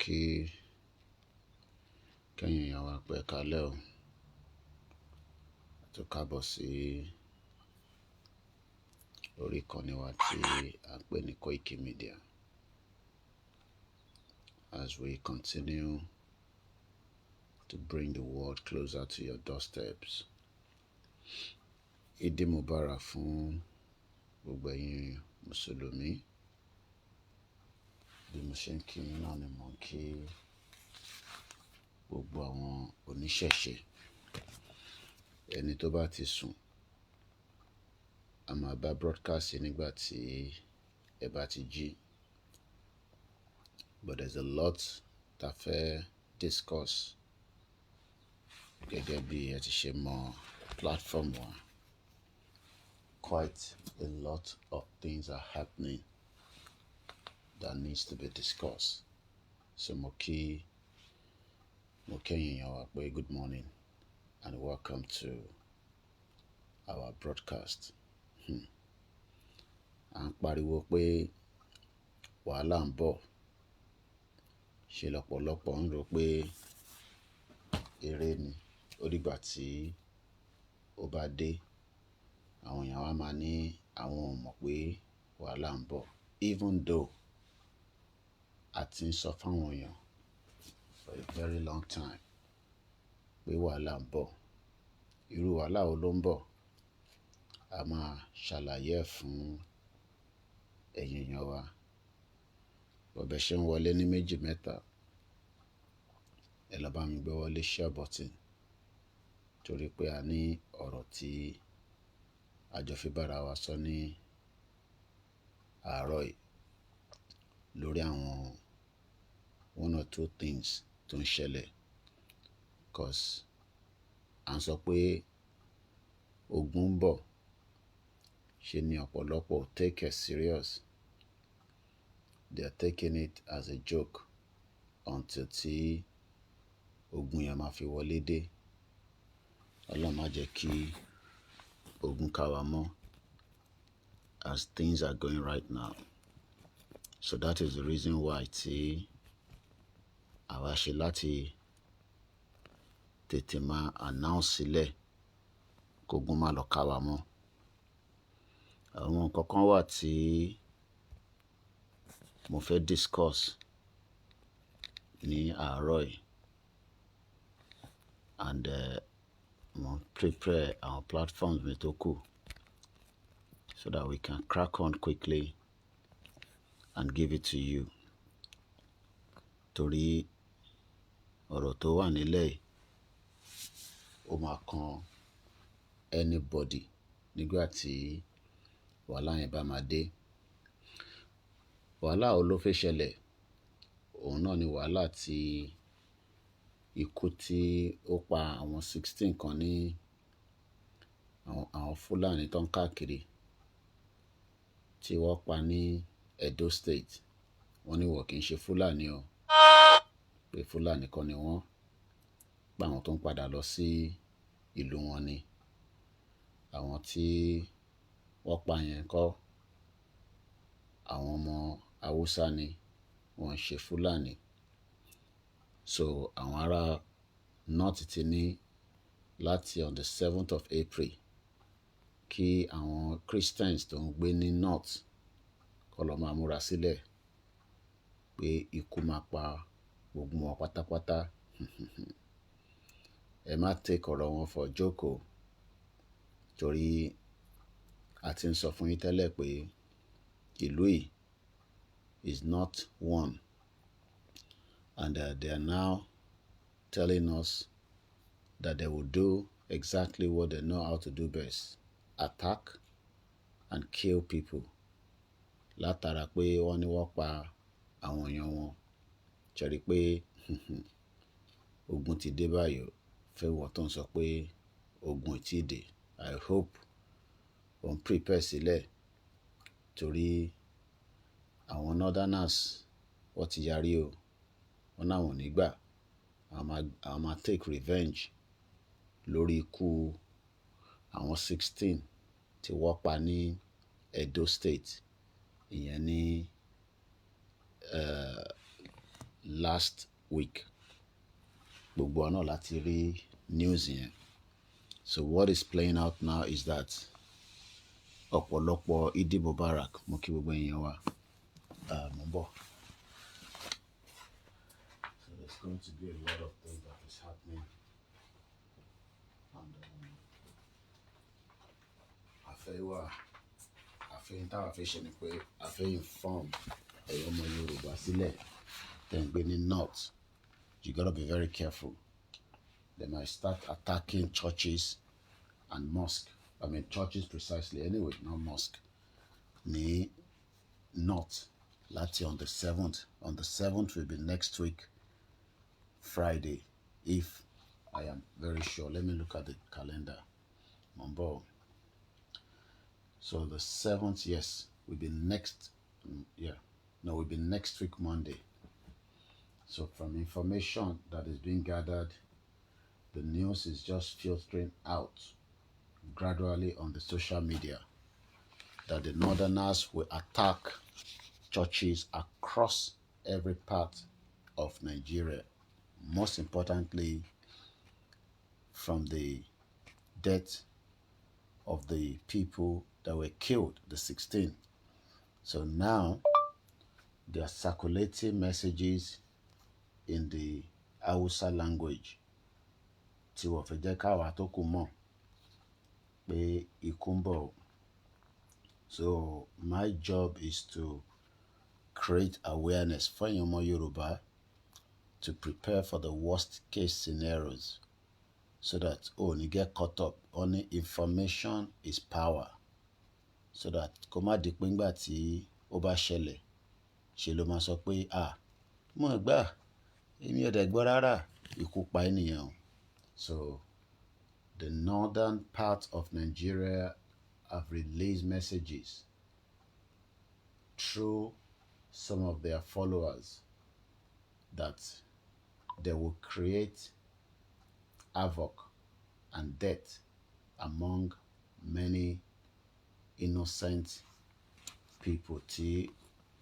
kí kẹ́yìn èèyàn wa pẹ́ kalẹ́ o. Tó kábọ̀ sí orí ìkànnì wa tí a ń pè ní Koikimedia. As we continue to bring the world closer to your doorsteps. Ìdí Mubarak fún gbogbo ẹ̀yin Mùsùlùmí. Bí mo ṣe ń kí yín náà ni mò ń kí gbogbo àwọn oníṣẹ̀ṣe. Ẹni tó bá ti sùn, a máa bá broadcast nígbà tí ẹ bá ti jí. But there's a lot tá fẹ́ discuss gẹ́gẹ́ bí ẹ ti ṣe mọ platform wa. Quite a lot of things are happening that needs to be discussed. So mo kẹ́yìn èèyàn wa pé good morning and welcome to our broadcast. À ń pariwo pé wàhálà ń bọ̀. Ṣe lọ́pọ̀lọpọ̀ ń rò pé eré ni. Ó dìgbà tí ó bá dé, àwọn èèyàn wa máa ní àwọn ò mọ̀ pé wàhálà ń bọ̀. Even though a ti ń sọ fáwọn èèyàn for a very long time pé wàhálà ń bọ̀. Irú wàhálà wo ló ń bọ̀? A máa ṣàlàyé ẹ̀ fún ẹ̀yin èèyàn wa. Bọ̀bẹ̀ ṣe ń wọlé ní méjì mẹ́ta, ẹ lọ bá mi gbé wọlé share button. Torí pé a ní ọ̀rọ̀ tí a jọ fi bára wa sọ ní àárọ̀ yìí lórí àwọn one or two things tó ń ṣẹlẹ̀. Because à ń sọ pé ogun ń bọ̀. Ṣe ni ọ̀pọ̀lọpọ̀ take it serious. They are taking it as a joke until tí ogun yẹn máa fi wọlé dé. Ọlọ́run má jẹ́ kí ogun ká wa mọ́ as things are going right now. So that is the reason why tí àwa ṣe láti tètè máa announce sílẹ̀ kógun má lọ ká wa mọ́. Àwọn nǹkan kan wà tí mo fẹ́ discuss ní àárọ̀ yìí and mo prepare our platforms mi tó kù so that we can crack on quickly and give it to you. Torí ọ̀rọ̀ tó wà nílẹ̀ yìí ó máa kan anybody nígbà tí wàhálà yẹn bá máa dé. Wàhálà wo ló fẹ́ ṣẹlẹ̀? Òun náà ni wàhálà tí ikú tí ó pa àwọn 16 kan ní àwọn Fúlàní tó ń káàkiri tí wọ́n pa ní Edo State. Wọ́n ní wọ́n kì í ṣe Fúlàní o. Pé Fúlàní kan ni wọ́n. Pé àwọn tó ń padà lọ sí ìlú wọn ni. Àwọn tí wọ́n pa yẹn kọ́, àwọn ọmọ Haúsá ni, wọ́n ń ṣe Fúlàní. So àwọn ará North ti ní láti on the 7th of April kí àwọn Christians tó ń gbé ní North kó lọ máa múra sílẹ̀ pé ikú máa pa gbogbo wọn pátápátá. Ẹ má take ọ̀rọ̀ wọn for joke o. Torí a ti ń sọ fún yín tẹ́lẹ̀ pé ìlú yìí is not one. And they are now telling us that they will do exactly what they know how to do best. Attack and kill people. Látara pé wọ́n ní wọ́n pa àwọn èèyàn wọn. Ṣẹ̀rí pé ogun ti dé báyìí o. Fẹ́ wọ́n tó ń sọ pé ogun ò tí dé. I hope wọ́n prepare sílẹ̀. Torí àwọn Northerners wọ́n ti yarí o. Wọ́n náà wọ́n nígbà. Àwọn máa take revenge lórí ikú àwọn 16 tí wọ́n pa ní Edo State. Ìyẹn ní last week. Gbogbo wa náà láti rí news yẹn. So what is playing out now is that ọ̀pọ̀lọpọ̀ Idi Mubarak, mo kí gbogbo èèyàn wa, mo ń bọ̀. So there's going to be a lot of things that is happening. And àfẹ́ táwa fẹ́ ṣe ni pé a fẹ́ inform ẹ̀yin ọmọ Yorùbá sílẹ̀ tẹ̀ ń gbé ní north. You gotta be very careful. They might start attacking churches and mosque. I mean churches precisely anyway, not mosque. Ní north, láti on the 7th. On the 7th will be next week, Friday, if I am very sure. Let me look at the calendar. Mambo. So the 7th, yes, will be next, will be next week, Monday. So from information that is being gathered, the news is just filtering out gradually on the social media that the Northerners will attack churches across every part of Nigeria. Most importantly, from the death of the people that were killed, the 16. So now they are circulating messages in the Hausa language. Tí wọ́n fẹ́ jẹ́ káwa tó kù mọ̀ pé ikú ń bọ̀. So my job is to create awareness for ẹ̀yin ọmọ Yorùbá to prepare for the worst case scenarios so that you get caught up on information is power. So that kó má di pé ńgbà tí ó bá ṣẹlẹ̀ ṣe ló máa sọ pé mo gbà èmi ò dẹ̀ gbọ́ rárá, ikú pa ènìyàn o. So the northern part of Nigeria have released messages through some of their followers that they will create havoc and death among many innocent people tí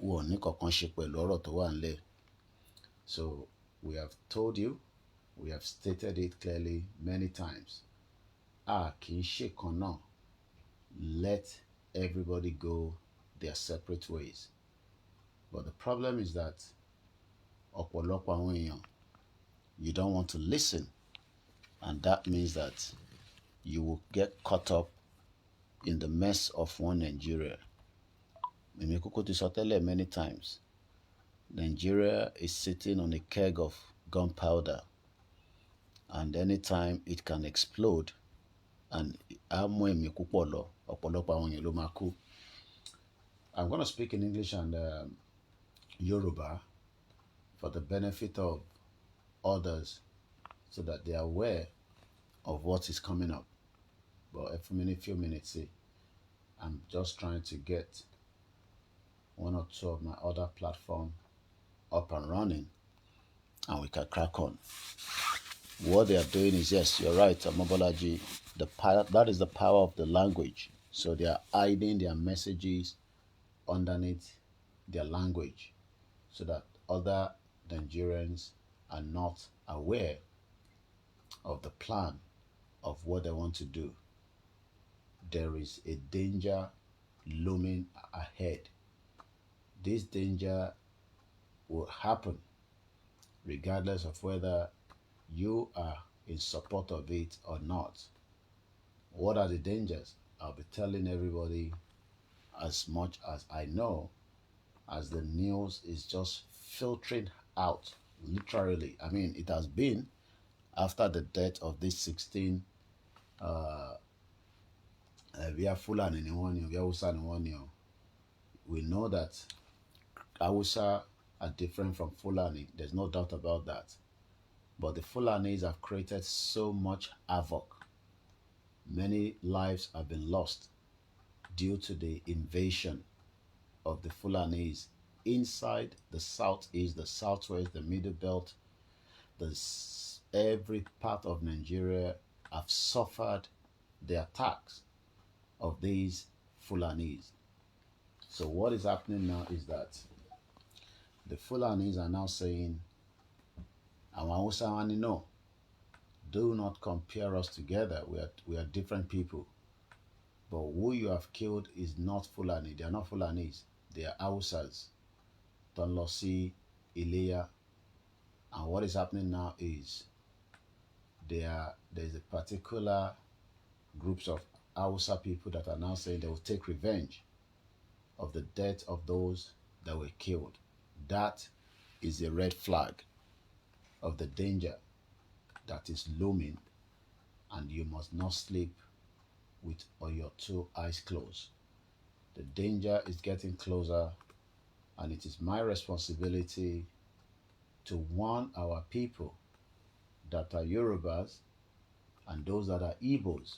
wọ́n ní kankan ṣe pẹ̀lú ọ̀rọ̀ tó wà nílẹ̀. So we have told you, we have stated it clearly many times. Kì í ṣe kan náà. Let everybody go their separate ways. But the problem is that ọ̀pọ̀lọpọ̀ àwọn èèyàn, you don't want to listen. And that means that you will get caught up in the mess of one Nigeria. Èmi kúkú ti sọ tẹ́lẹ̀ many times. Nigeria is sitting on a keg of gunpowder. And anytime it can explode, and I'm going to speak in English and Yoruba for the benefit of others so that they are aware of what is coming up. But a few minutes, I'm just trying to get one or two of my other platforms up and running, and we can crack on. What they are doing is, yes, you're right, Amobolaji, that is the power of the language. So they are hiding their messages underneath their language so that other Nigerians are not aware of the plan of what they want to do. There is a danger looming ahead. This danger will happen regardless of whether you are in support of it or not. What are the dangers? I'll be telling everybody as much as I know, as the news is just filtering out, literally. I mean, it has been after the death of these 16 we know that Hausa are different from Fulani. There's no doubt about that. But the Fulanis have created so much havoc. Many lives have been lost due to the invasion of the Fulanis inside the southeast, the southwest, the middle belt. Every part of Nigeria have suffered the attacks of these Fulanis. So what is happening now is that the Fulanis are now saying And Hausa wani no, do not compare us together. We are different people. But who you have killed is not Fulani. They are not Fulanis. They are Hausas. Tonlosi, Ilea. And what is happening now is there's a particular groups of Hausa people that are now saying they will take revenge of the death of those that were killed. That is a red flag of the danger that is looming, and you must not sleep with your two eyes closed. The danger is getting closer, and it is my responsibility to warn our people that are Yorubas and those that are Igbos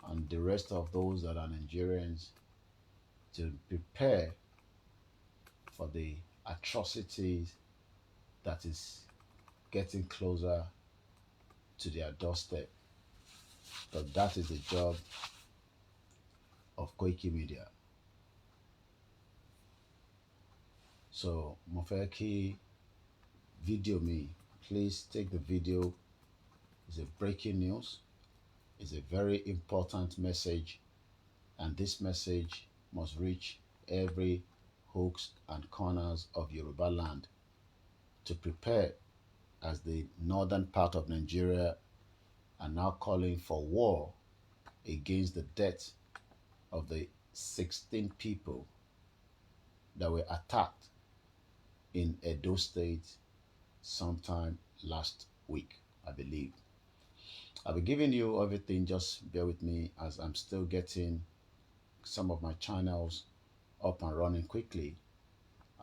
and the rest of those that are Nigerians to prepare for the atrocities that is getting closer to their doorstep. But that is the job of Koikimedia. So, mo fẹ́ kí video me, please take the video. It's a breaking news. It's a very important message, and this message must reach every hooks and corners of Yoruba land to prepare, as the northern part of Nigeria are now calling for war against the death of the 16 people that were attacked in Edo State sometime last week, I believe. I'll be giving you everything, just bear with me as I'm still getting some of my channels up and running quickly.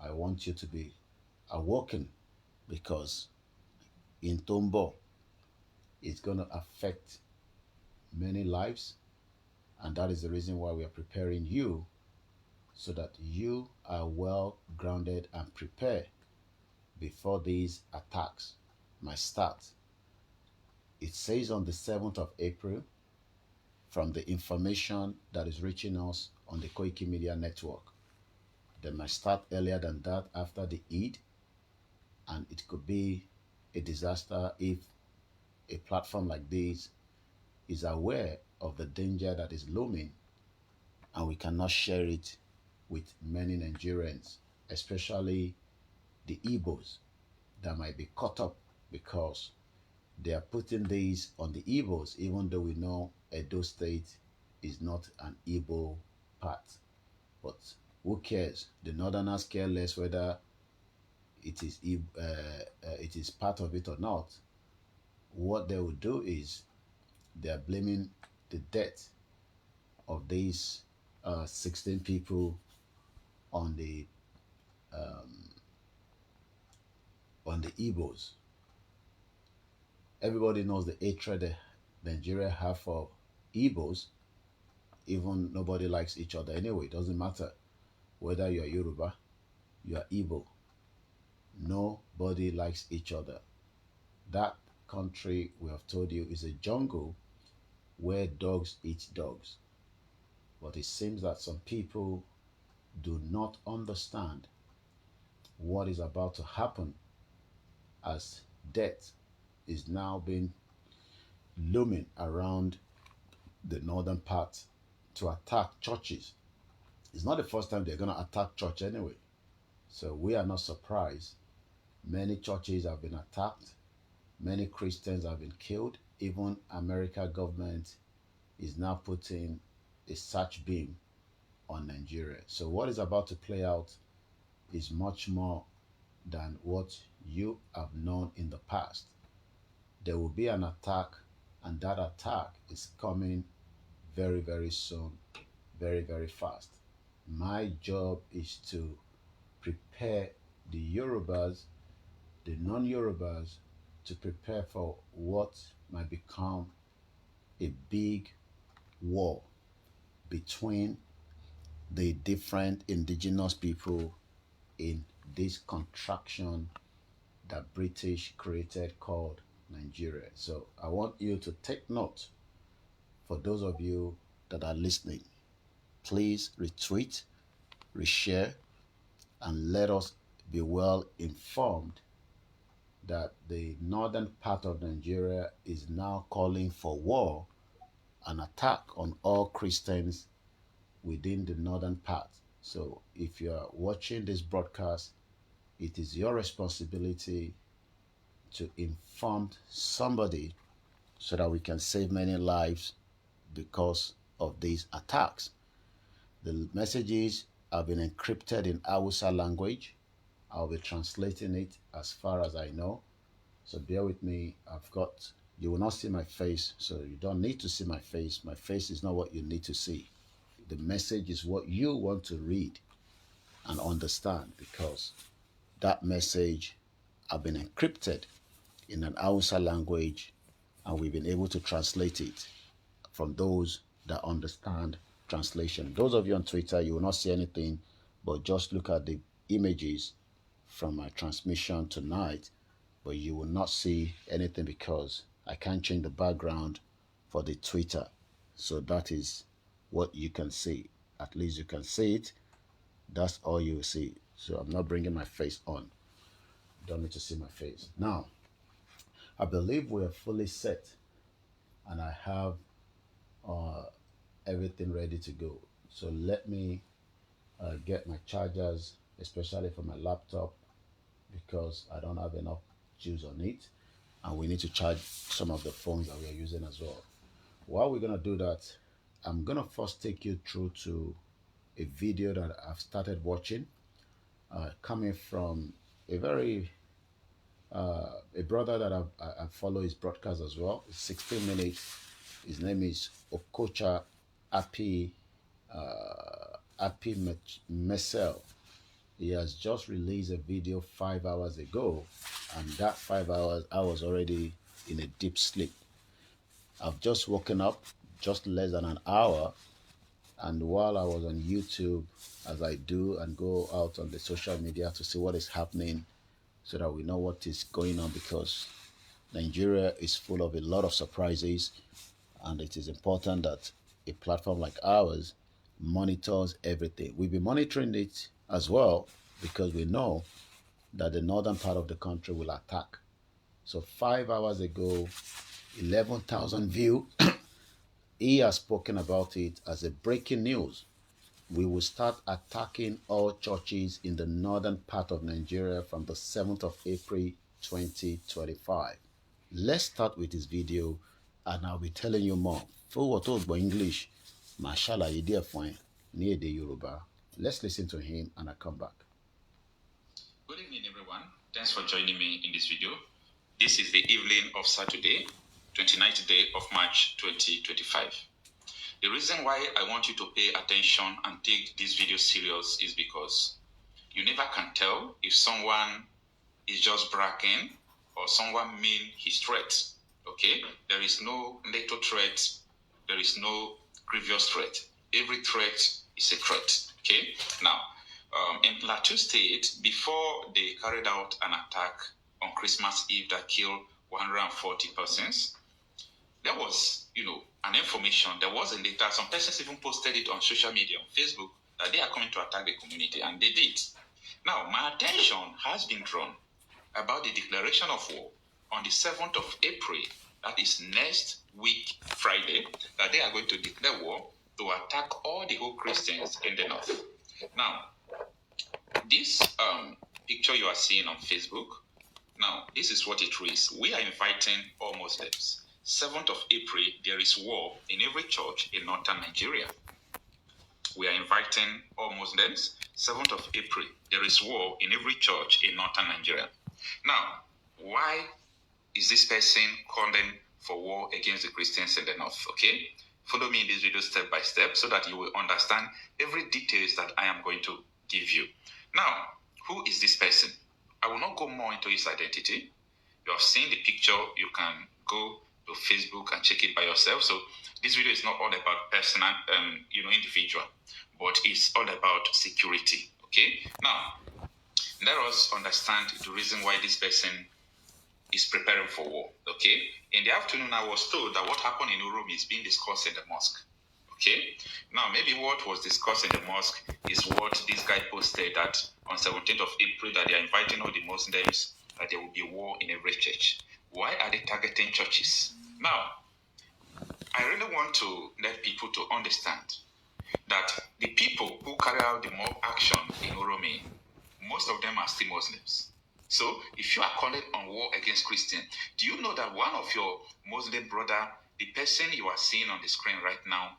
I want you to be awoken because in Tombo, it's going to affect many lives, and that is the reason why we are preparing you so that you are well grounded and prepared before these attacks might start. It says on the 7th of April, from the information that is reaching us on the Koikimedia network. They might start earlier than that after the Eid, and it could be a disaster if a platform like this is aware of the danger that is looming and we cannot share it with many Nigerians, especially the Igbos that might be caught up because they are putting these on the Igbos, even though we know Edo State is not an Igbo part. But who cares? The Northerners care less whether it is part of it or not. What they will do is they are blaming the death of these 16 people on the Igbos. Everybody knows the hatred that Nigeria have for Igbos. Even nobody likes each other anyway. It doesn't matter whether you are Yoruba, you are Igbo. Nobody likes each other. That country, we have told you, is a jungle where dogs eat dogs. But it seems that some people do not understand what is about to happen as death is now being looming around the northern part to attack churches. It's not the first time they're going to attack church anyway. So we are not surprised. Many churches have been attacked. Many Christians have been killed. Even American government is now putting a search beam on Nigeria. So what is about to play out is much more than what you have known in the past. There will be an attack, and that attack is coming very, very soon, very, very fast. My job is to prepare the Yorubas, the non-Yorubas, to prepare for what might become a big war between the different indigenous people in this contraction that British created called Nigeria. So I want you to take note. For those of you that are listening, please retweet, reshare, and let us be well informed that the northern part of Nigeria is now calling for war, an attack on all Christians within the northern part. So if you are watching this broadcast, it is your responsibility to inform somebody so that we can save many lives because of these attacks. The messages have been encrypted in Hausa language. I'll be translating it as far as I know. So bear with me. You will not see my face, so you don't need to see my face. My face is not what you need to see. The message is what you want to read and understand, because that message have been encrypted in an Hausa language, and we've been able to translate it from those that understand translation. Those of you on Twitter, you will not see anything, but just look at the images from my transmission tonight, but you will not see anything because I can't change the background for the Twitter. So that is what you can see. At least you can see it. That's all you will see. So I'm not bringing my face on. You don't need to see my face. Now, I believe we are fully set, and I have everything ready to go. So let me get my chargers, especially for my laptop, because I don't have enough juice on it, and we need to charge some of the phones that we are using as well. While we're gonna do that, I'm gonna first take you through to a video that I've started watching, coming from a very a brother that I follow his broadcast as well. It's 16 minutes. His name is Okocha Api Mesel. He has just released a video 5 hours ago, and that 5 hours I was already in a deep sleep. I've just woken up just less than an hour, and while I was on YouTube, as I do, and go out on the social media to see what is happening so that we know what is going on, because Nigeria is full of a lot of surprises, and it is important that a platform like ours monitors everything. We'll be monitoring it as well, because we know that the northern part of the country will attack. So 5 hours ago, 11,000 views. He has spoken about it as a breaking news. We will start attacking all churches in the northern part of Nigeria from the 7th of April 2025. Let's start with this video, and I'll be telling you more. For what about English, mashallah, idea fine, near the Yoruba. Let's listen to him and I come back. Good evening, everyone. Thanks for joining me in this video. This is the evening of Saturday, 29th day of March 2025. The reason why I want you to pay attention and take this video serious is because you never can tell if someone is just bragging or someone mean his threat. Okay? There is no NATO threat. There is no grievous threat. Every threat is a threat. Okay? Now, in Plateau State, before they carried out an attack on Christmas Eve that killed 140 persons, there was, an information. There was a data. Some persons even posted it on social media, on Facebook, that they are coming to attack the community, and they did. Now, my attention has been drawn about the declaration of war on the 7th of April, that is next week, Friday, that they are going to declare war to attack all the whole Christians in the north. Now, this picture you are seeing on Facebook, now, this is what it reads. We are inviting all Muslims. 7th of April, there is war in every church in northern Nigeria. We are inviting all Muslims. 7th of April, there is war in every church in northern Nigeria. Now, why is this person calling for war against the Christians in the north? Okay? Follow me in this video step by step so that you will understand every details that I am going to give you. Now, who is this person? I will not go more into his identity. You have seen the picture. You can go to Facebook and check it by yourself. So this video is not all about personal, individual, but it's all about security. Okay. Now, let us understand the reason why this person is preparing for war. Okay. In the afternoon, I was told that what happened in Urum is being discussed in the mosque. Okay. Now, maybe what was discussed in the mosque is what this guy posted that on 17th of April that they are inviting all the Muslims that there will be war in every church. Why are they targeting churches? Now, I really want to let people to understand that the people who carry out the mob action in Oromi, most of them are still Muslims. So if you are calling on war against Christians, do you know that one of your Muslim brother, the person you are seeing on the screen right now,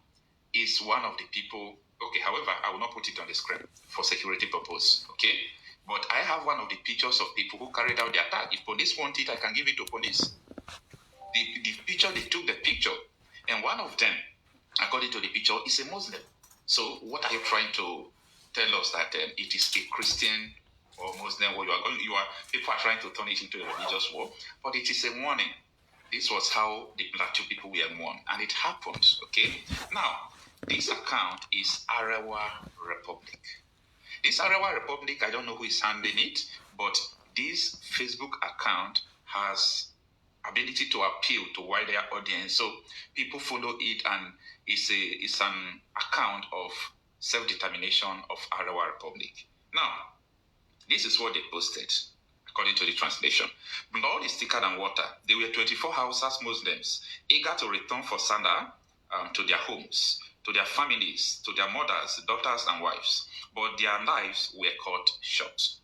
is one of the people? Okay, however, I will not put it on the screen for security purpose, okay? But I have one of the pictures of people who carried out the attack. If police want it, I can give it to police. The picture, they took the picture, and one of them, according to the picture, is a Muslim. So what are you trying to tell us, that it is a Christian or Muslim war? People are trying to turn it into a religious war, but it is a warning. This was how the Plateau people were warned, and it happened. Okay, now this account is Arawa Republic. This Arawa Republic, I don't know who is handling it, but this Facebook account has ability to appeal to wider audience, so people follow it, and it's an account of self-determination of Arawa Republic. Now, this is what they posted, according to the translation. Blood is thicker than water. There were 24 Hausas Muslims eager to return for Sanda to their homes, to their families, to their mothers, daughters, and wives, but their lives were cut short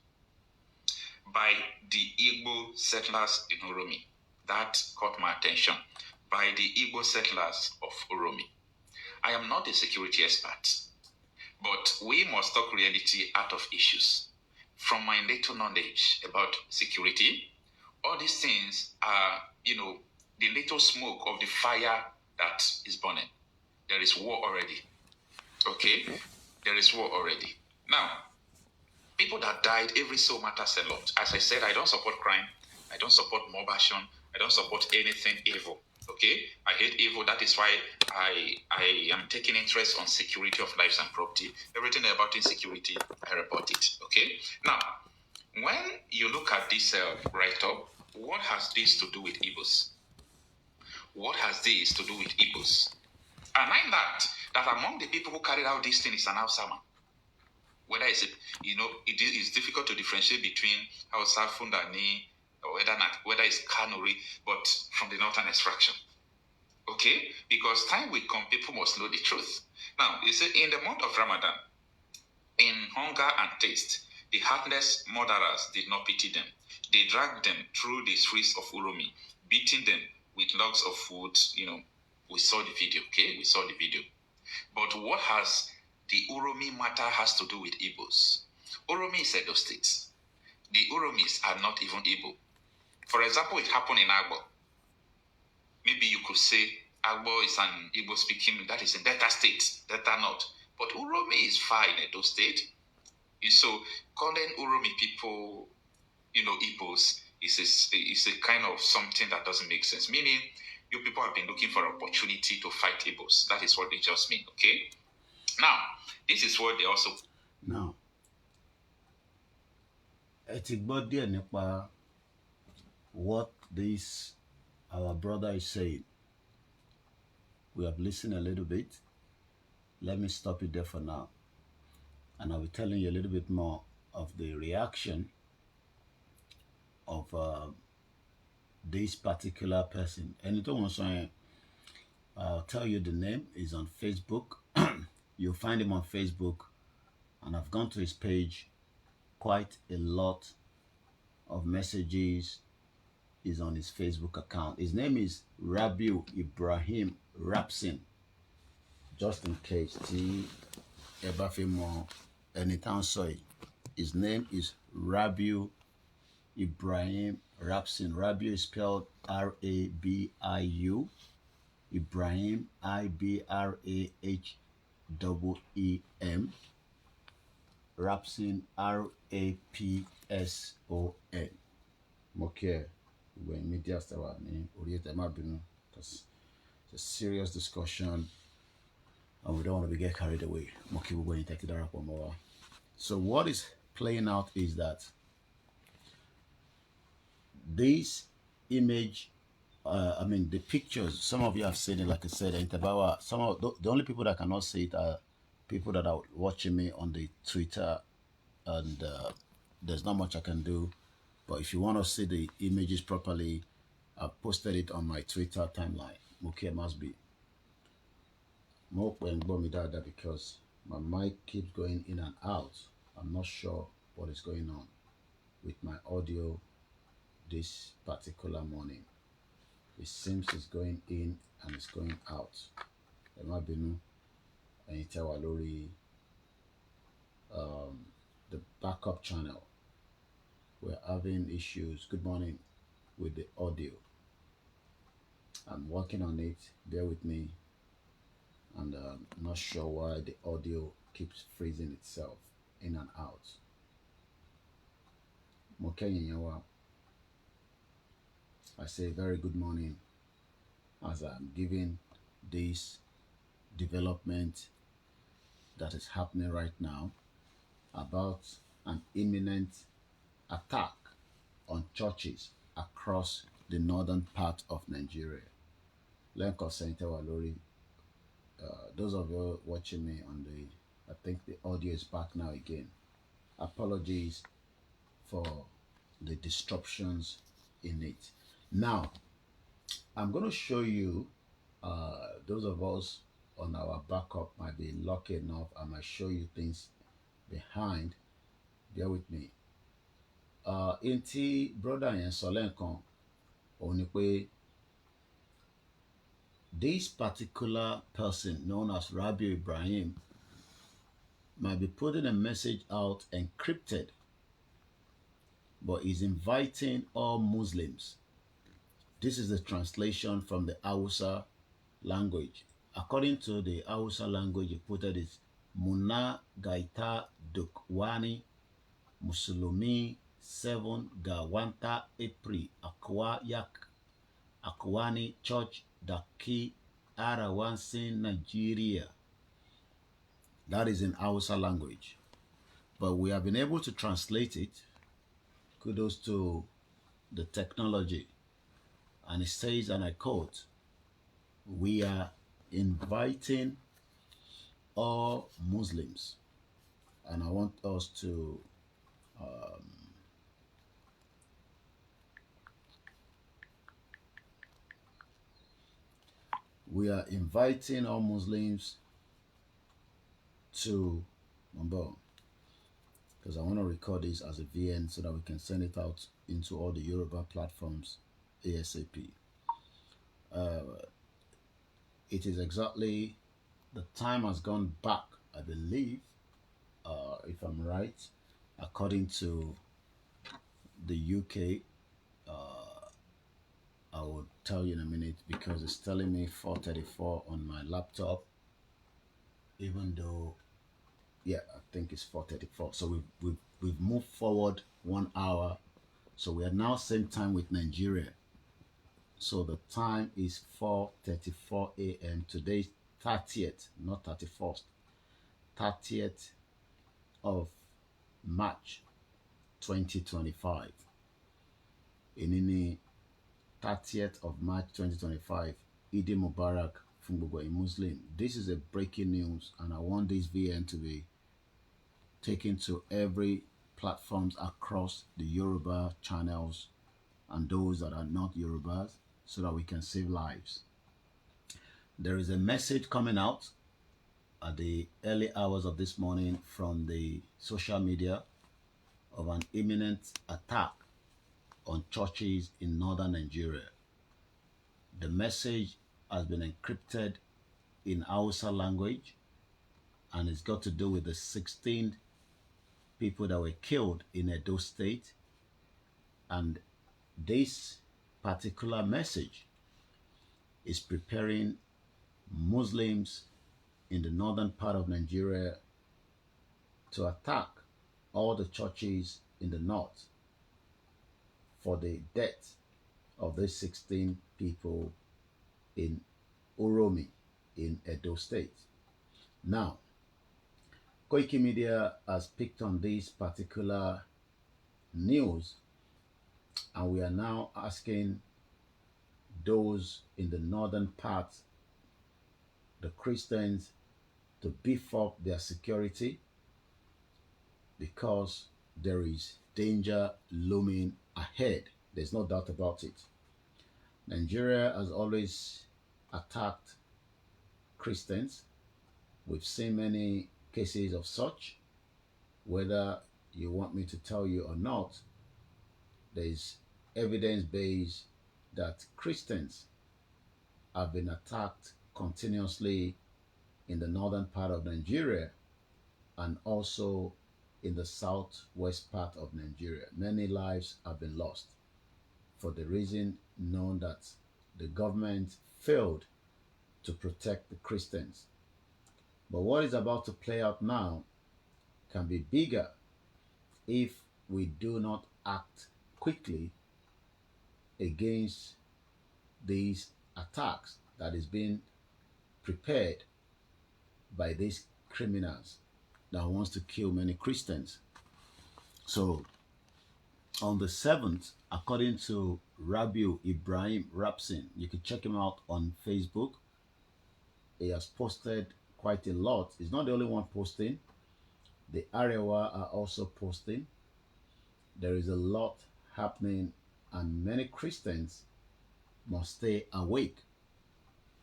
by the Igbo settlers in Oromi. That caught my attention, by the Igbo settlers of Oromi. I am not a security expert, but we must talk reality out of issues. From my little knowledge about security, all these things are, the little smoke of the fire that is burning. There is war already. Okay? There is war already. Now, people that died, every soul matters a lot. As I said, I don't support crime. I don't support mob action. I don't support anything evil. Okay? I hate evil. That is why I am taking interest on security of lives and property. Everything about insecurity, I report it. Okay? Now, when you look at this write-up, what has this to do with Igbos? What has this to do with Igbos? And I learned that among the people who carried out this thing is an Hausa man. Whether it's, it is difficult to differentiate between Hausa, Fundani, or whether it's Kanuri, but from the northern extraction. Okay? Because time will come, people must know the truth. Now, you see, in the month of Ramadan, in hunger and thirst, the heartless murderers did not pity them. They dragged them through the streets of Uromi, beating them with logs of wood. We saw the video, okay? We saw the video. But what has the Uromi matter has to do with Igbos? Uromi is Edo State. The Uromis are not even Igbo. For example, it happened in Agbo. Maybe you could say Agbo is an Igbo-speaking, that is in Delta State, Delta North. But Uromi is far in Edo State. And so calling Uromi people, Igbos, is a kind of something that doesn't make sense. Meaning, you people have been looking for an opportunity to fight Igbos. That is what they just mean, okay? Now, this is what they also... Now, Etigbodi nípa what this our brother is saying. We have listened a little bit. Let me stop it there for now. And I'll be telling you a little bit more of the reaction of this particular person. And I'll tell you the name is on Facebook. You'll find him on Facebook. And I've gone to his page. Quite a lot of messages is on his Facebook account. His name is Rabi'u Ibraheem Rapson. Just in case, anytime sorry. His name is Rabi'u Ibraheem Rapson. Rabi'u is spelled R-A-B-I-U. Ibrahim I-B-R-A-H-E-E-M. Rapson R-A-P-S-O-N. Mokia, when media start because it's a serious discussion and we don't want to get carried away. So what is playing out is that this image, the pictures, some of you have seen it, like I said, in Tabawa, some of the only people that cannot see it are people that are watching me on the Twitter, and there's not much I can do But if you want to see the images properly, I've posted it on my Twitter timeline. Mukia must be. More because my mic keeps going in and out. I'm not sure what is going on with my audio this particular morning. It seems it's going in and it's going out. There might be no the backup channel. We're having issues. Good morning with the audio. I'm working on it. Bear with me. And I'm not sure why the audio keeps freezing itself in and out. I say very good morning as I'm giving this development that is happening right now about an imminent attack on churches across the northern part of Nigeria. Those of you watching me on I think the audio is back now again. Apologies for the disruptions in it. Now, I'm going to show you, those of us on our backup might be lucky enough, I might show you things behind. Bear with me. Inti brother and Solenkan, only this particular person known as Rabi'u Ibraheem might be putting a message out encrypted, but is inviting all Muslims. This is the translation from the Hausa language. According to the Hausa language, he put it is Muna Gaita Dukwani Musulumi 7 Gawanta April Akwa Yak Akwani Church Daki Arawansin Nigeria. That is in Hausa language. But we have been able to translate it. Kudos to the technology. And it says, and I quote, we are inviting all Muslims. And I want us to we are inviting all Muslims to because I want to record this as a VN so that we can send it out into all the Yoruba platforms ASAP. It is exactly, the time has gone back, I believe, if I'm right, according to the UK. I will tell you in a minute because it's telling me 4:34 on my laptop, even though, yeah, I think it's 4:34. So we've moved forward 1 hour. So we are now same time with Nigeria. So the time is 4:34 a.m. Today, 30th, not 31st, 30th of March 2025. In 30th of March 2025, Eid Mubarak Fungbogbo Muslim. This is a breaking news, and I want this VN to be taken to every platforms across the Yoruba channels and those that are not Yorubas, so that we can save lives. There is a message coming out at the early hours of this morning from the social media of an imminent attack on churches in northern Nigeria. The message has been encrypted in Hausa language, and it's got to do with the 16 people that were killed in Edo State. And this particular message is preparing Muslims in the northern part of Nigeria to attack all the churches in the north for the death of these 16 people in Uromi in Edo State. Now, Koikimedia has picked on this particular news, and we are now asking those in the northern part, the Christians, to beef up their security because there is danger looming ahead. There's no doubt about it. Nigeria has always attacked Christians. We've seen many cases of such. Whether you want me to tell you or not, there is evidence based that Christians have been attacked continuously in the northern part of Nigeria and also in the southwest part of Nigeria. Many lives have been lost for the reason known that the government failed to protect the Christians. But what is about to play out now can be bigger if we do not act quickly against these attacks that is being prepared by these criminals that wants to kill many Christians. So on the 7th, according to Rabi'u Ibraheem Rapson, you can check him out on Facebook. He has posted quite a lot. He's not the only one posting. The Arewa are also posting. There is a lot happening, and many Christians must stay awake,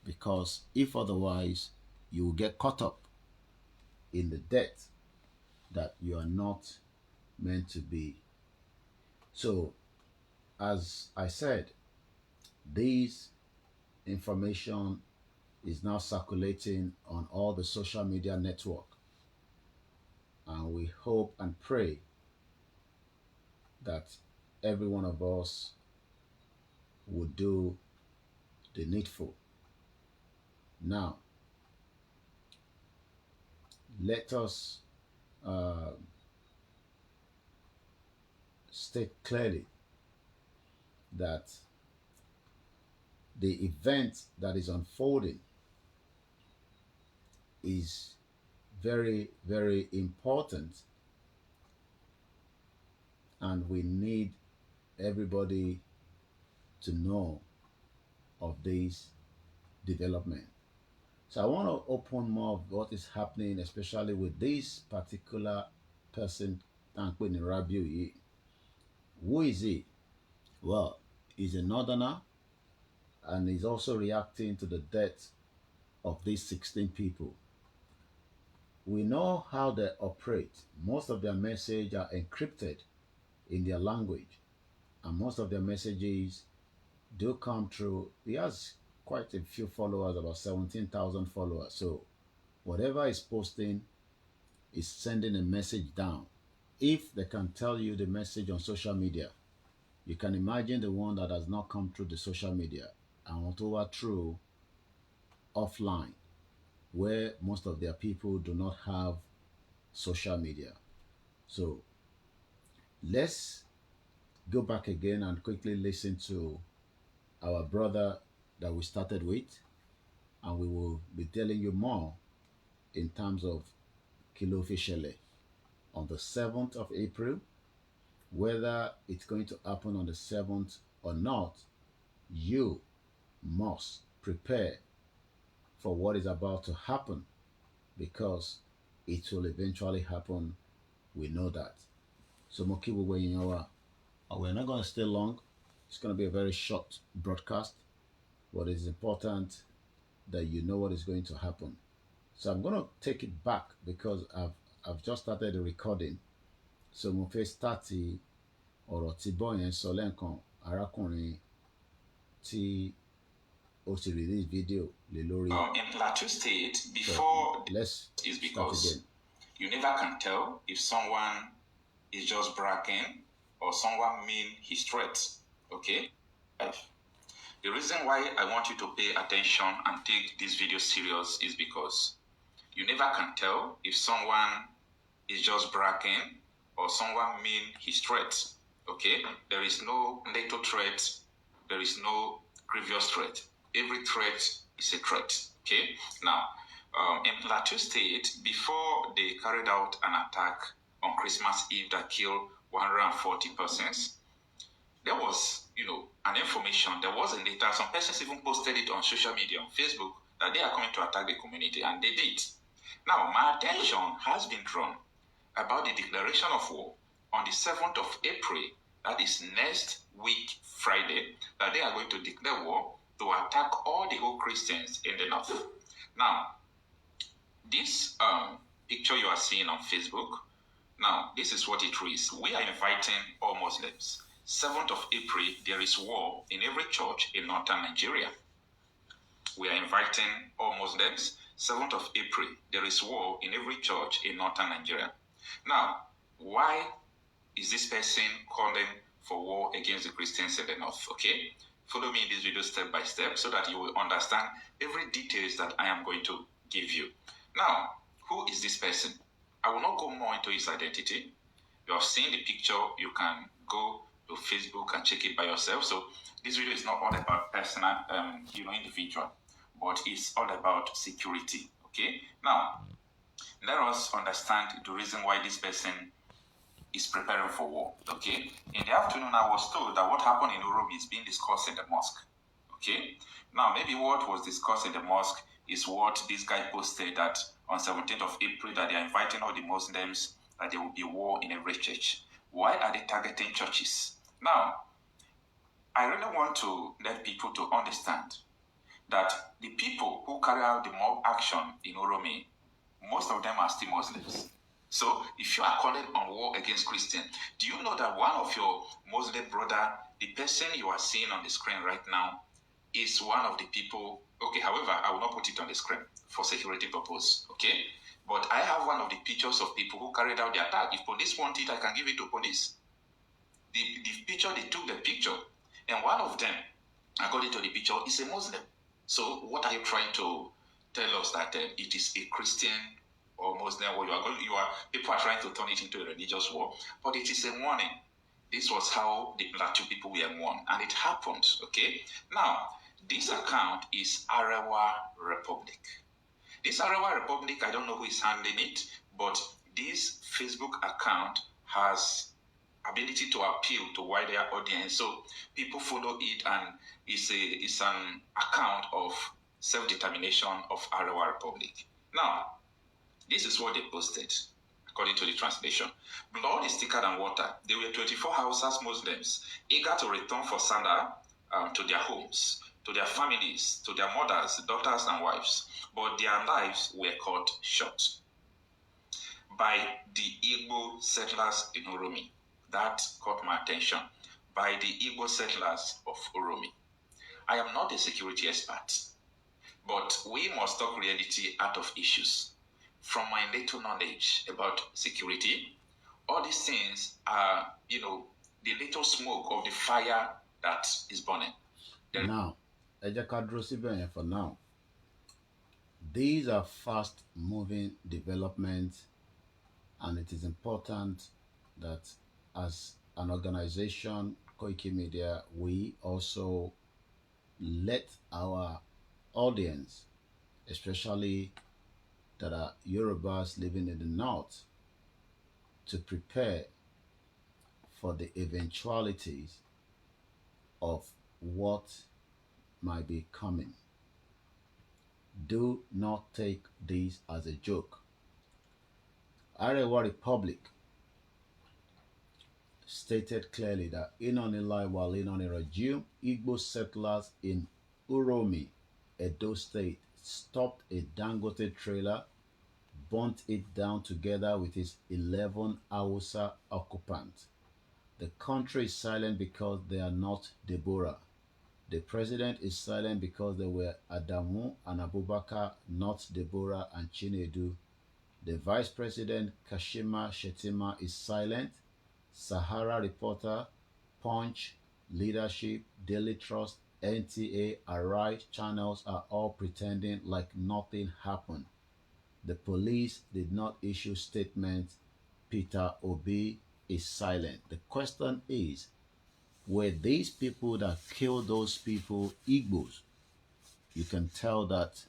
because if otherwise, you will get caught up in the debt that you are not meant to be. So, as I said, this information is now circulating on all the social media network, and we hope and pray that every one of us would do the needful. Now, let us state clearly that the event that is unfolding is very, very important, and we need everybody to know of this development. So I want to open more of what is happening, especially with this particular person, Rabi'u. Who is he? Well, he's a northerner, and he's also reacting to the death of these 16 people. We know how they operate. Most of their messages are encrypted in their language, and most of their messages do come through. He has quite a few followers, about 17,000 followers. So whatever he's posting is sending a message down. If they can tell you the message on social media, you can imagine the one that has not come through the social media and whatever through offline, where most of their people do not have social media. So let's go back again and quickly listen to our brother that we started with, and we will be telling you more in terms of Kilo Fishele on the 7th of April. Whether it's going to happen on the 7th or not, you must prepare for what is about to happen, because it will eventually happen. We know that. So Mokibu, we're not going to stay long. It's going to be a very short broadcast, but it's important that you know what is going to happen. So I'm going to take it back because I've just started the recording. So mo fẹ́ start ọ̀rọ̀ tí boy yẹn sọ lẹ́ẹ̀kan, arákùnrin tí ó ti release video lé lórí. In Plateau State, before let's is because start again. You never can tell if someone is just bragging or someone mean his threats. Okay? The reason why I want you to pay attention and take this video serious is because you never can tell if someone is just bragging or someone mean his threats. Okay? There is no little threat. There is no grievous threat. Every threat is a threat. Okay? Now, in Plateau State, before they carried out an attack on Christmas Eve that killed 140 persons, there was, an information. There was a data. Some persons even posted it on social media, on Facebook, that they are coming to attack the community, and they did. Now, my attention has been drawn about the declaration of war on the 7th of April that is next week Friday, that they are going to declare war to attack all the whole Christians in the north. Now, this picture you are seeing on Facebook, now this is what it reads. We are inviting all Muslims. 7th of April, there is war in every church in northern Nigeria. We are inviting all Muslims. 7th of April, there is war in every church in northern Nigeria. Now, why is this person calling for war against the Christians in the north? Okay, follow me in this video step by step so that you will understand every details that I am going to give you. Now, who is this person? I will not go more into his identity. You have seen the picture. You can go to Facebook and check it by yourself. So this video is not all about personal, individual, but it's all about security. Okay. Now, let us understand the reason why this person is preparing for war. Okay. In the afternoon, I was told that what happened in Uromi is being discussed in the mosque. Okay. Now, maybe what was discussed in the mosque is what this guy posted, that on 17th of April that they are inviting all the Muslims, that there will be war in every church. Why are they targeting churches? Now, I really want to let people to understand that the people who carry out the mob action in Uromi, most of them are still Muslims. So if you are calling on war against Christians, do you know that one of your Muslim brother, the person you are seeing on the screen right now, is one of the people? Okay, however, I will not put it on the screen for security purpose, okay? But I have one of the pictures of people who carried out the attack. If police want it, I can give it to police. The picture, they took the picture, and one of them, according to the picture, is a Muslim. So what are you trying to tell us, that it is a Christian or Muslim war? People are trying to turn it into a religious war, but it is a warning. This was how the Plateau people were warned, and it happened. Okay. Now, this account is Arewa Republic. This Arewa Republic, I don't know who is handling it, but this Facebook account has ability to appeal to wider audience, so people follow it, and it's an account of self-determination of Arewa Republic. Now, this is what they posted, according to the translation. Blood is thicker than water. There were 24 Hausas Muslims eager to return for Sada to their homes, to their families, to their mothers, daughters, and wives, but their lives were cut short by the Igbo settlers in Uromi. That caught my attention. By the Igbo settlers of Uromi. I am not a security expert, but we must talk reality out of issues. From my little knowledge about security, all these things are, the little smoke of the fire that is burning. Now, for now. These are fast-moving developments, and it is important that as an organization, Koikimedia, we also let our audience, especially that are Yorubas living in the north, to prepare for the eventualities of what might be coming. Do not take this as a joke. Arewa Republic stated clearly that Inonilai while Inonirajum, Igbo settlers in Uromi, Edo State, stopped a Dangote trailer, burnt it down together with its 11 Hausa occupants. The country is silent because they are not Deborah. The president is silent because they were Adamu and Abubakar, not Deborah and Chinedu. The vice president, Kashima Shetima, is silent. Sahara Reporter, Punch, Leadership, Daily Trust, NTA, Arise channels are all pretending like nothing happened. The police did not issue statements. Peter Obi is silent. The question is, were these people that killed those people Igbos? You can tell that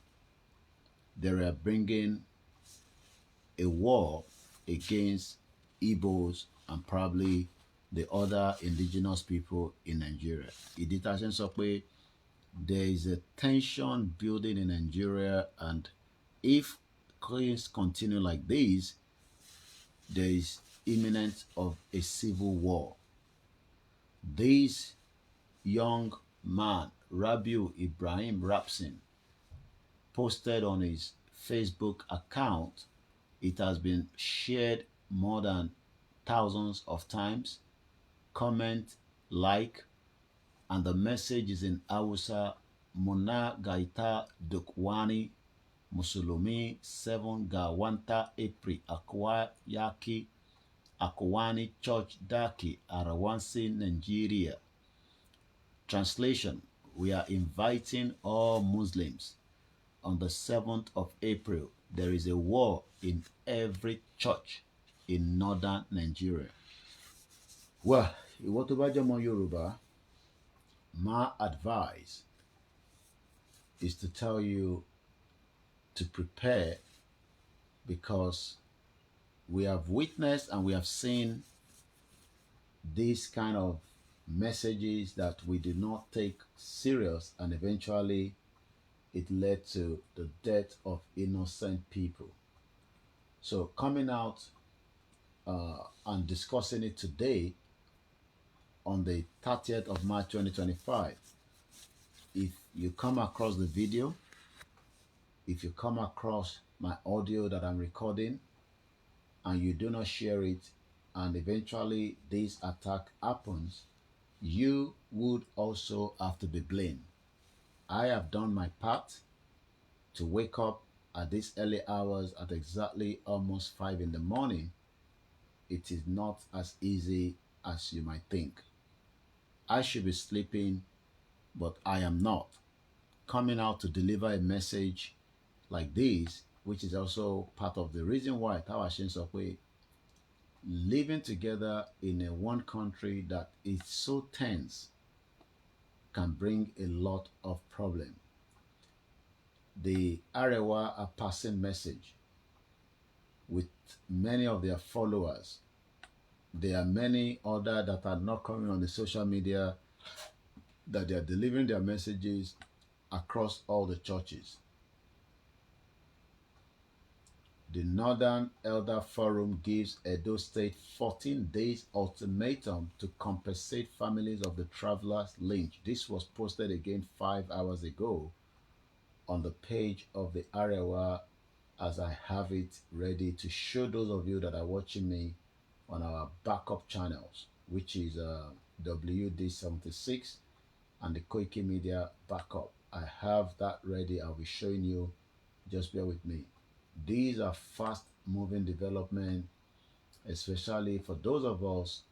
they were bringing a war against Igbos and probably the other indigenous people in Nigeria. There is a tension building in Nigeria, and if things continue like this, there is imminent of a civil war. This young man, Rabi'u Ibraheem Rapson, posted on his Facebook account. It has been shared more than thousands of times. Comment, like, and the message is in Hausa. Muna gaita dukwani musulumi 7 ga wanta April akwa yaki akwani church daki arawansi Nigeria. Translation: we are inviting all Muslims on the 7th of April. There is a war in every church in northern Nigeria. Well, ìwọ tó bá jẹ́ ọmọ Yorùbá, my advice is to tell you to prepare, because we have witnessed and we have seen these kind of messages that we did not take serious, and eventually it led to the death of innocent people. So coming out and discussing it today on the 30th of March 2025, if you come across the video, if you come across my audio that I'm recording and you do not share it, and eventually this attack happens, you would also have to be blamed. I have done my part to wake up at these early hours at exactly almost 5 in the morning. It is not as easy as you might think. I should be sleeping, but I am not. Coming out to deliver a message like this, which is also part of the reason why Tawashin Sokwe living together in a one country that is so tense can bring a lot of problem. The Arewa are passing message with many of their followers. There are many other that are not coming on the social media, that they are delivering their messages across all the churches. The Northern Elder Forum gives Edo State 14 days ultimatum to compensate families of the travelers lynched. This was posted again 5 hours ago on the page of the Arewa, as I have it ready to show those of you that are watching me on our backup channels, which is WD76 and the Koikimedia backup. I have that ready. I'll be showing you. Just bear with me. These are fast moving development, especially for those of us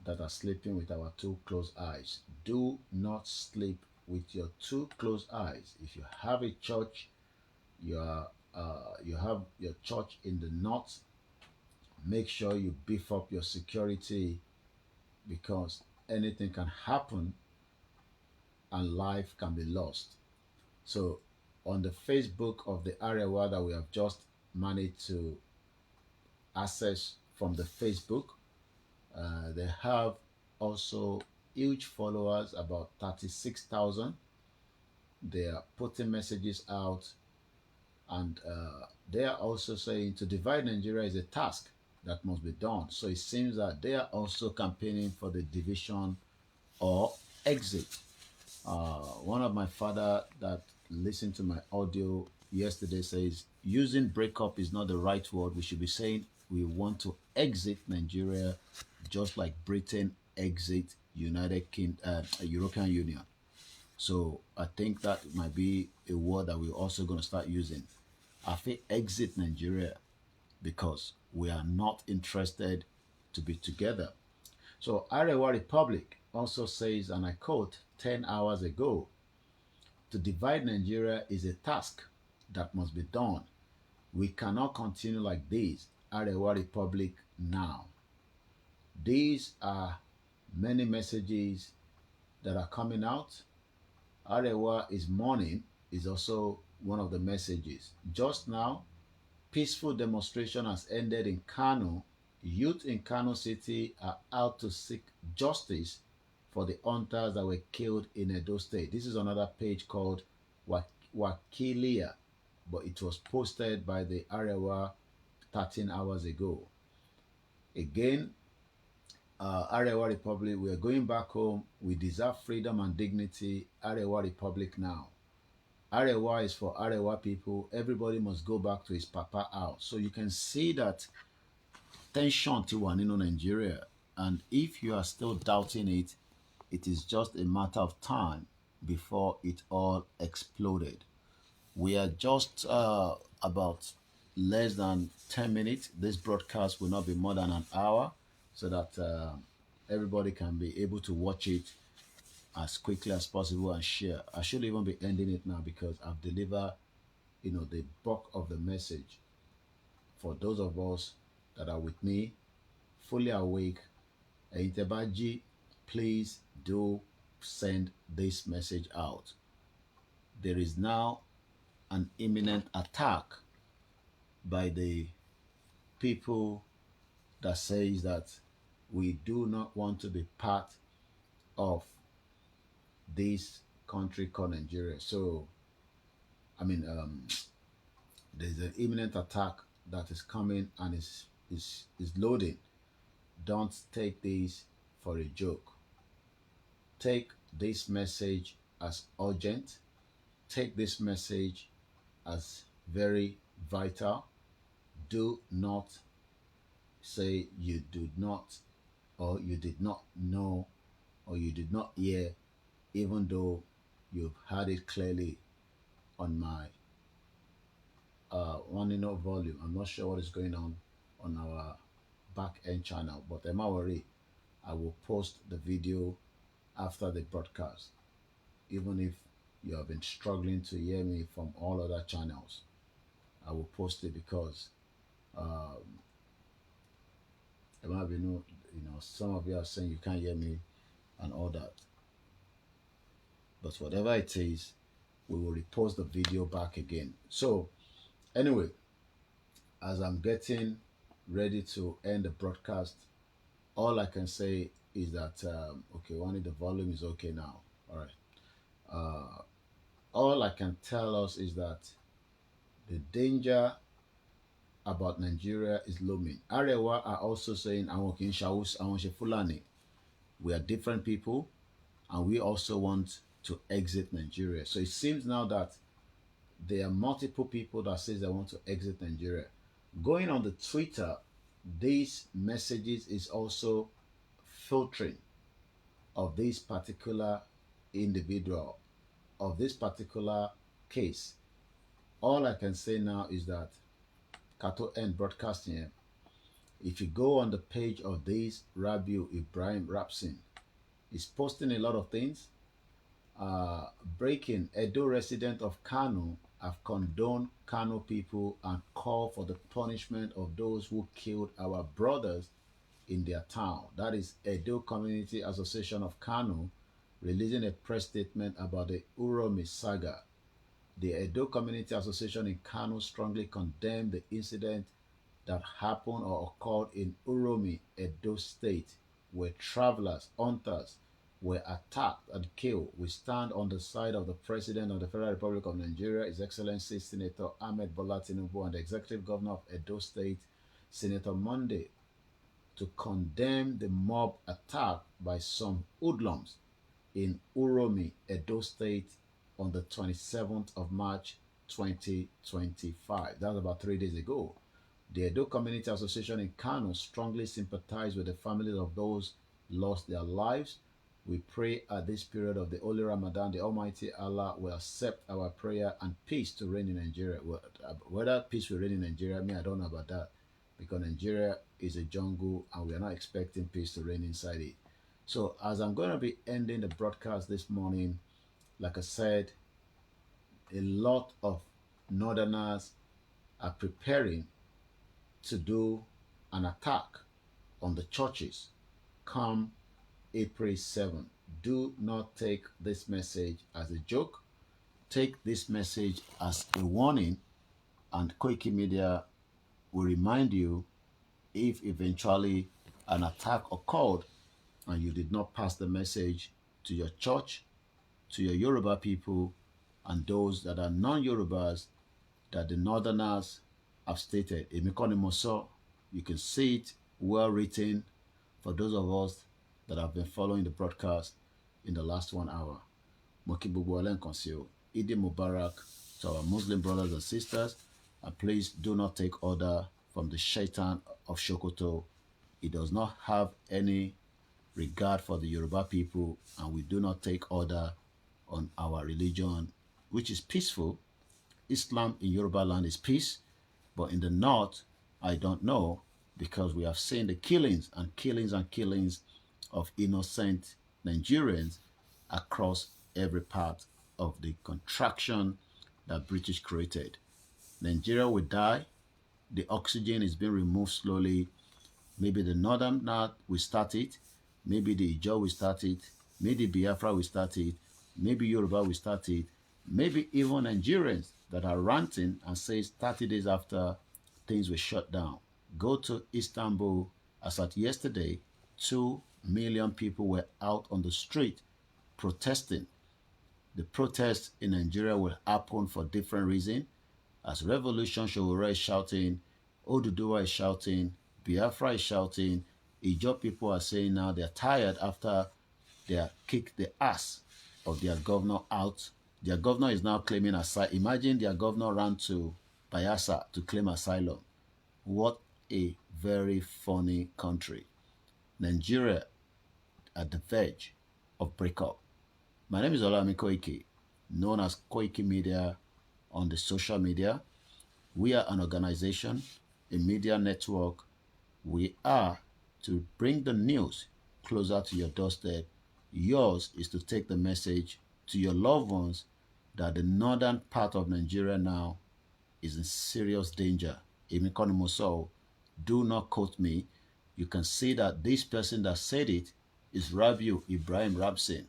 that are sleeping with our two closed eyes. Do not sleep with your two closed eyes. If you have a church, you have your church in the north, make sure you beef up your security, because anything can happen and life can be lost. So on the Facebook of the Arewa that we have just managed to access from the Facebook, they have also huge followers, about 36,000. They are putting messages out, and they are also saying to divide Nigeria is a task that must be done. So it seems that they are also campaigning for the division or exit. One of my father that listened to my audio yesterday says using breakup is not the right word. We should be saying we want to exit Nigeria, just like Britain exit European Union. So I think that might be a word that we're also going to start using. I think exit Nigeria, because we are not interested to be together. So Arewa Republic also says, and I quote, 10 hours ago, to divide Nigeria is a task that must be done. We cannot continue like this. Arewa Republic now. These are many messages that are coming out. Arewa is mourning is also one of the messages. Just now, peaceful demonstration has ended in Kano. Youth in Kano City are out to seek justice for the hunters that were killed in Edo State. This is another page called Wakilia, but it was posted by the Arewa 13 hours ago. Again, Arewa Republic, we are going back home. We deserve freedom and dignity. Arewa Republic now. Arewa is for Arewa people. Everybody must go back to his papa house. So you can see that tension to one in Nigeria. And if you are still doubting it, it is just a matter of time before it all exploded. We are just about less than 10 minutes. This broadcast will not be more than an hour so that everybody can be able to watch it as quickly as possible and share. I should even be ending it now because I've delivered, the bulk of the message for those of us that are with me, fully awake. Intebaji, please do send this message out. There is now an imminent attack by the people that says that we do not want to be part of this country called Nigeria. So, there's an imminent attack that is coming and is loading. Don't take this for a joke. Take this message as urgent. Take this message as very vital. Do not say you do not, or you did not know, or you did not hear, even though you've heard it clearly on my volume. I'm not sure what is going on our back end channel, but am I worried? I will post the video after the broadcast, even if you have been struggling to hear me from all other channels. I will post it because there might be some of you are saying you can't hear me and all that. But whatever it is, we will repost the video back again. So anyway, as I'm getting ready to end the broadcast, all I can say is that okay, the volume is okay now. All right. All I can tell us is that the danger about Nigeria is looming. Arewa are also saying Fulani. We are different people and we also want to exit Nigeria. So it seems now that there are multiple people that says they want to exit Nigeria. Going on the Twitter, these messages is also filtering of this particular individual, of this particular case. All I can say now is that Kato End Broadcasting, if you go on the page of this Rabi'u Ibraheem Rapson, he's posting a lot of things. Breaking, Edo resident of Kano have condoned Kano people and called for the punishment of those who killed our brothers in their town. That is Edo Community Association of Kano releasing a press statement about the Uromi saga. The Edo Community Association in Kano strongly condemned the incident that happened or occurred in Uromi, Edo State, where travelers, hunters, were attacked and killed. We stand on the side of the President of the Federal Republic of Nigeria, His Excellency Senator Ahmed Bola Tinubu, and the Executive Governor of Edo State, Senator Monday, to condemn the mob attack by some hoodlums in Uromi, Edo State on the 27th of March 2025. That was about 3 days ago. The Edo Community Association in Kano strongly sympathize with the families of those lost their lives. We pray at this period of the Holy Ramadan, the Almighty Allah will accept our prayer and peace to reign in Nigeria. Whether peace will reign in Nigeria, I don't know about that, because Nigeria is a jungle and we are not expecting peace to reign inside it. So as I'm going to be ending the broadcast this morning, like I said, a lot of Northerners are preparing to do an attack on the churches come April 7. Do not take this message as a joke. Take this message as a warning, and Koikimedia will remind you if eventually an attack occurred and you did not pass the message to your church, to your Yoruba people, and those that are non-Yorubas that the Northerners have stated. You can see it well written For those of us that have been following the broadcast in the last 1 hour, Moki Bubualen Konsio, Idi Mubarak to our Muslim brothers and sisters, and please do not take order from the shaitan of Shokoto. He does not have any regard for the Yoruba people, and we do not take order on our religion, which is peaceful. Islam in Yoruba land is peace, but in the north, I don't know, because we have seen the killings and killings and killings of innocent Nigerians across every part of the contraction that British created. Nigeria will die. The oxygen is being removed slowly. Maybe the northern north will start it. Maybe the Ijaw will start it. Maybe Biafra will start it. Maybe Yoruba will start it. Maybe even Nigerians that are ranting and say 30 days after things were shut down. Go to Istanbul. As at yesterday, 2 million people were out on the street protesting. The protests in Nigeria will happen for different reasons. As Revolution Showore is shouting, Oduduwa is shouting, Biafra is shouting, Ijaw people are saying now they're tired after they are kicked the ass of their governor out. Their governor is now claiming asylum. Imagine their governor ran to Bayelsa to claim asylum. What a very funny country. Nigeria at the verge of breakup. My name is OLAYOMI KOIKI, known as Koikimedia on the social media. We are an organization, a media network. We are to bring the news closer to your doorstep. Yours is to take the message to your loved ones that the northern part of Nigeria now is in serious danger. Do not quote me. You can see that this person that said it is Rabi'u Ibraheem Rapson.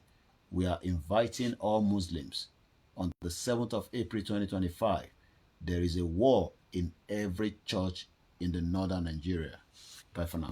We are inviting all Muslims on the 7th of April 2025. There is a war in every church in the northern Nigeria. Bye for now.